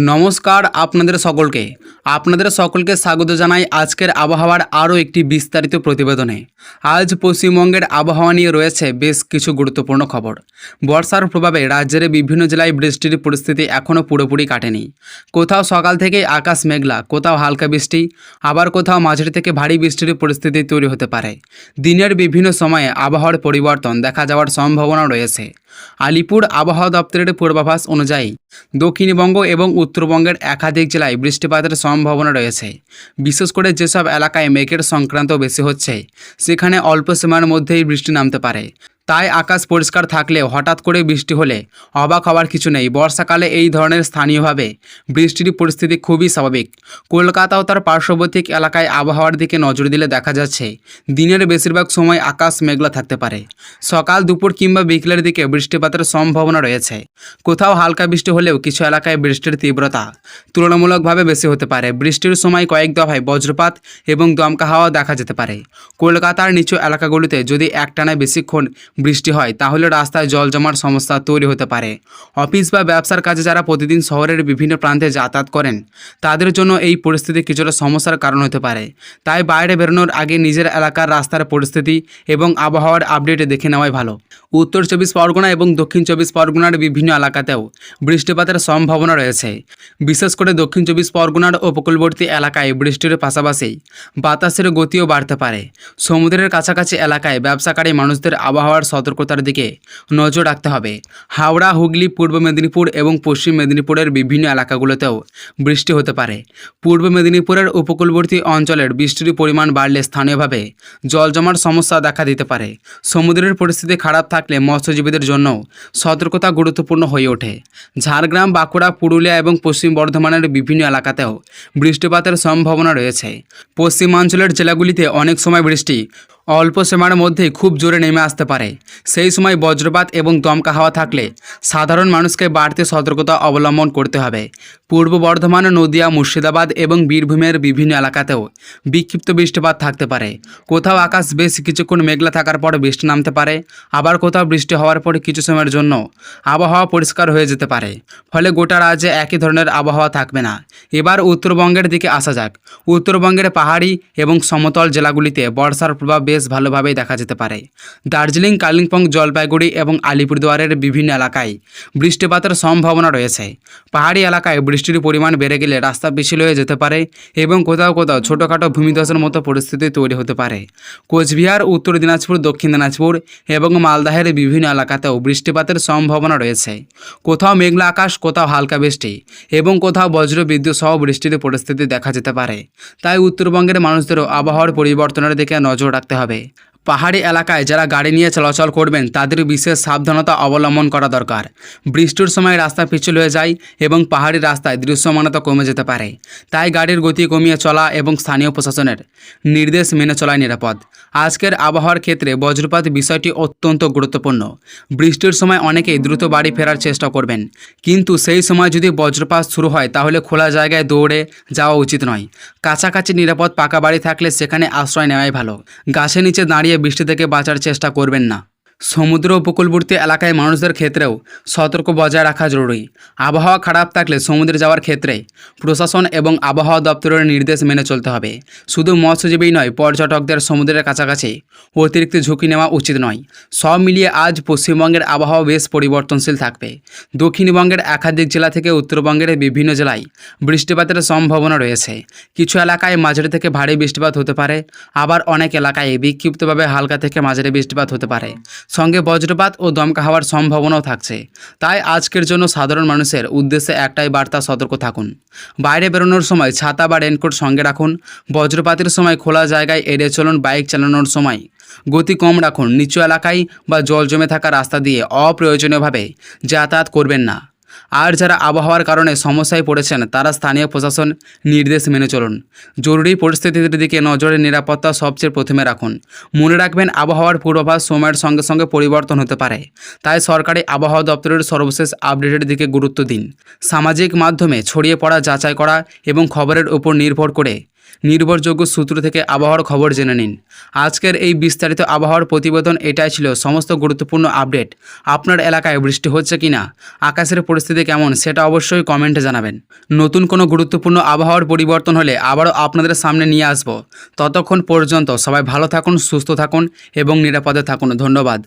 নমস্কার আপনাদের সকলকে স্বাগত জানাই আজকের আবহাওয়ার আরও একটি বিস্তারিত প্রতিবেদনে। আজ পশ্চিমবঙ্গের আবহাওয়া নিয়ে রয়েছে বেশ কিছু গুরুত্বপূর্ণ খবর। বর্ষার প্রভাবে রাজ্যের বিভিন্ন জেলায় বৃষ্টির পরিস্থিতি এখনও পুরোপুরি কাটেনি। কোথাও সকাল থেকেই আকাশ মেঘলা, কোথাও হালকা বৃষ্টি, আবার কোথাও মাঝারি থেকে ভারী বৃষ্টির পরিস্থিতি তৈরি হতে পারে। দিনের বিভিন্ন সময়ে আবহাওয়ার পরিবর্তন দেখা যাওয়ার সম্ভাবনা রয়েছে। আলিপুর আবহাওয়া দপ্তরের পূর্বাভাস অনুযায়ী দক্ষিণবঙ্গ এবং উত্তরবঙ্গের একাধিক জেলায় বৃষ্টিপাতের সম্ভাবনা রয়েছে। বিশেষ করে যেসব এলাকায় মেঘের সংক্রান্ত বেশি হচ্ছে সেখানে অল্প সময়ের মধ্যেই বৃষ্টি নামতে পারে। তাই আকাশ পরিষ্কার থাকলেও হঠাৎ করে বৃষ্টি হলে অবাক হওয়ার কিছু নেই। বর্ষাকালে এই ধরনের স্থানীয়ভাবে বৃষ্টির পরিস্থিতি খুবই স্বাভাবিক। কলকাতা ও তার পার্শ্ববর্তী এলাকায় আবহাওয়ার দিকে নজর দিলে দেখা যাচ্ছে দিনের বেশিরভাগ সময় আকাশ মেঘলা থাকতে পারে। সকাল, দুপুর কিংবা বিকেলের দিকে বৃষ্টিপাতের সম্ভাবনা রয়েছে। কোথাও হালকা বৃষ্টি হলেও কিছু এলাকায় বৃষ্টির তীব্রতা তুলনামূলকভাবে বেশি হতে পারে। বৃষ্টির সময় কয়েক দফায় বজ্রপাত এবং দমকা হাওয়া দেখা যেতে পারে। কলকাতার নিচু এলাকাগুলিতে যদি একটানা বেশিক্ষণ বৃষ্টি হয় তাহলে রাস্তায় জল জমার সমস্যা তৈরি হতে পারে। অফিস বা ব্যবসার কাজে যারা প্রতিদিন শহরের বিভিন্ন প্রান্তে যাতায়াত করেন তাদের জন্য এই পরিস্থিতি কিছুটা সমস্যার কারণ হতে পারে। তাই বাইরে বেরোনোর আগে নিজের এলাকার রাস্তার পরিস্থিতি এবং আবহাওয়ার আপডেট দেখে নেওয়াই ভালো। উত্তর 24 পরগনা এবং দক্ষিণ 24 পরগনার বিভিন্ন এলাকাতেও বৃষ্টিপাতের সম্ভাবনা রয়েছে। বিশেষ করে দক্ষিণ 24 পরগনার উপকূলবর্তী এলাকায় বৃষ্টির পাশাপাশি বাতাসের গতিও বাড়তে পারে। সমুদ্রের কাছাকাছি এলাকায় ব্যবসাকারী মানুষদের আবহাওয়ার সতর্কতার দিকে নজর রাখতে হবে। হাওড়া, হুগলি, পূর্ব মেদিনীপুর এবং পশ্চিম মেদিনীপুরের বিভিন্ন এলাকাগুলোতেও বৃষ্টি হতে পারে। পূর্ব মেদিনীপুরের উপকূলবর্তী অঞ্চলের বৃষ্টির পরিমাণ বাড়লে স্থানীয়ভাবে জল জমার সমস্যা দেখা দিতে পারে। সমুদ্রের পরিস্থিতি খারাপ থাকলে মৎস্যজীবীদের জন্য সতর্কতা গুরুত্বপূর্ণ হয়ে ওঠে। ঝাড়গ্রাম, বাঁকুড়া, পুরুলিয়া এবং পশ্চিম বর্ধমানের বিভিন্ন এলাকাতেও বৃষ্টিপাতের সম্ভাবনা রয়েছে। পশ্চিমাঞ্চলের জেলাগুলিতে অনেক সময় বৃষ্টি অল্প সময়ের মধ্যেই খুব জোরে নেমে আসতে পারে। সেই সময় বজ্রপাত এবং দমকা হাওয়া থাকলে সাধারণ মানুষকে বাড়তি সতর্কতা অবলম্বন করতে হবে। পূর্ব বর্ধমান, নদিয়া, মুর্শিদাবাদ এবং বীরভূমের বিভিন্ন এলাকাতেও বিক্ষিপ্ত বৃষ্টিপাত থাকতে পারে। কোথাও আকাশ বেশ কিছুক্ষণ মেঘলা থাকার পর বৃষ্টি নামতে পারে, আবার কোথাও বৃষ্টি হওয়ার পরে কিছু সময়ের জন্য আবহাওয়া পরিষ্কার হয়ে যেতে পারে। ফলে গোটা রাজ্যে একই ধরনের আবহাওয়া থাকবে না। এবার উত্তরবঙ্গের দিকে আসা যাক। উত্তরবঙ্গের পাহাড়ি এবং সমতল জেলাগুলিতে বর্ষার প্রভাব বেশ ভালোভাবেই দেখা যেতে পারে। দার্জিলিং, কালিম্পং, জলপাইগুড়ি এবং আলিপুরদুয়ারের বিভিন্ন এলাকায় বৃষ্টিপাতের সম্ভাবনা রয়েছে। পাহাড়ি এলাকায় বৃষ্টির পরিমাণ বেড়ে গেলে রাস্তা পিছিল হয়ে যেতে পারে এবং কোথাও কোথাও ছোটোখাটো ভূমিধসের মতো পরিস্থিতি তৈরি হতে পারে। কোচবিহার, উত্তর দিনাজপুর, দক্ষিণ দিনাজপুর এবং মালদাহের বিভিন্ন এলাকাতেও বৃষ্টিপাতের সম্ভাবনা রয়েছে। কোথাও মেঘলা আকাশ, কোথাও হালকা বৃষ্টি এবং কোথাও বজ্র বিদ্যুৎ সহ বৃষ্টির পরিস্থিতি দেখা যেতে পারে। তাই উত্তরবঙ্গের মানুষদেরও আবহাওয়ার পরিবর্তনের দিকে নজর রাখতে হবে। পাহাড়ি এলাকায় যারা গাড়ি নিয়ে চলাচল করবেন তাদের বিশেষ সাবধানতা অবলম্বন করা দরকার। বৃষ্টির সময় রাস্তা পিছল হয়ে যায় এবং পাহাড়ি রাস্তায় দৃশ্যমানতা কমে যেতে পারে। তাই গাড়ির গতি কমিয়ে চলা এবং স্থানীয় প্রশাসনের নির্দেশ মেনে চলাই নিরাপদ। আজকের আবহাওয়ার ক্ষেত্রে বজ্রপাত বিষয়টি অত্যন্ত গুরুত্বপূর্ণ। বৃষ্টির সময় অনেকেই দ্রুত বাড়ি ফেরার চেষ্টা করবেন, কিন্তু সেই সময় যদি বজ্রপাত শুরু হয় তাহলে খোলা জায়গায় দৌড়ে যাওয়া উচিত নয়। কাছাকাছি নিরাপদ পাকা বাড়ি থাকলে সেখানে আশ্রয় নেওয়াই ভালো। গাছের নিচে দাঁড়িয়ে বৃষ্টি থেকে বাঁচার চেষ্টা করবেন না। সমুদ্র উপকূলবর্তী এলাকায় মানুষদের ক্ষেত্রেও সতর্ক বজায় রাখা জরুরি। আবহাওয়া খারাপ থাকলে সমুদ্রে যাওয়ার ক্ষেত্রে প্রশাসন এবং আবহাওয়া দপ্তরের নির্দেশ মেনে চলতে হবে। শুধু মৎস্যজীবী নয়, পর্যটকদের সমুদ্রের কাছাকাছি অতিরিক্ত ঝুঁকি নেওয়া উচিত নয়। সব মিলিয়ে আজ পশ্চিমবঙ্গের আবহাওয়া বেশ পরিবর্তনশীল থাকবে। দক্ষিণবঙ্গের একাধিক জেলা থেকে উত্তরবঙ্গের বিভিন্ন জেলায় বৃষ্টিপাতের সম্ভাবনা রয়েছে। কিছু এলাকায় মাঝারি থেকে ভারী বৃষ্টিপাত হতে পারে, আবার অনেক এলাকায় বিক্ষিপ্তভাবে হালকা থেকে মাঝারি বৃষ্টিপাত হতে পারে। সঙ্গে বজ্রপাত ও দমকা হওয়ার সম্ভাবনাও থাকছে। তাই আজকের জন্য সাধারণ মানুষের উদ্দেশ্যে একটাই বার্তা: সতর্ক থাকুন। বাইরে বেরোনোর সময় ছাতা বা রেনকোট সঙ্গে রাখুন। বজ্রপাতের সময় খোলা জায়গায় এড়িয়ে চলুন। বাইক চালানোর সময় গতি কম রাখুন। নিচু এলাকায় বা জল জমে থাকা রাস্তা দিয়ে অপ্রয়োজনীয়ভাবে যাতায়াত করবেন না। আর যারা আবহাওয়ার কারণে সমস্যায় পড়েছেন তারা স্থানীয় প্রশাসন নির্দেশ মেনে চলুন। জরুরি পরিস্থিতির দিকে নজরে নিরাপত্তা সবচেয়ে প্রথমে রাখুন। মনে রাখবেন, আবহাওয়ার পূর্বাভাস সময়ের সঙ্গে সঙ্গে পরিবর্তন হতে পারে। তাই সরকারি আবহাওয়া দপ্তরের সর্বশেষ আপডেটের দিকে গুরুত্ব দিন। সামাজিক মাধ্যমে ছড়িয়ে পড়া যাচাই করা এবং খবরের উপর নির্ভর করে নির্ভরযোগ্য সূত্র থেকে আবহাওয়ার খবর জেনে নিন। আজকের এই বিস্তারিত আবহাওয়ার প্রতিবেদন এটাই ছিল সমস্ত গুরুত্বপূর্ণ আপডেট। আপনার এলাকায় বৃষ্টি হচ্ছে কিনা, আকাশের পরিস্থিতি কেমন সেটা অবশ্যই কমেন্টে জানাবেন। নতুন কোনো গুরুত্বপূর্ণ আবহাওয়ার পরিবর্তন হলে আবারও আপনাদের সামনে নিয়ে আসব। ততক্ষণ পর্যন্ত সবাই ভালো থাকুন, সুস্থ থাকুন এবং নিরাপদে থাকুন। ধন্যবাদ।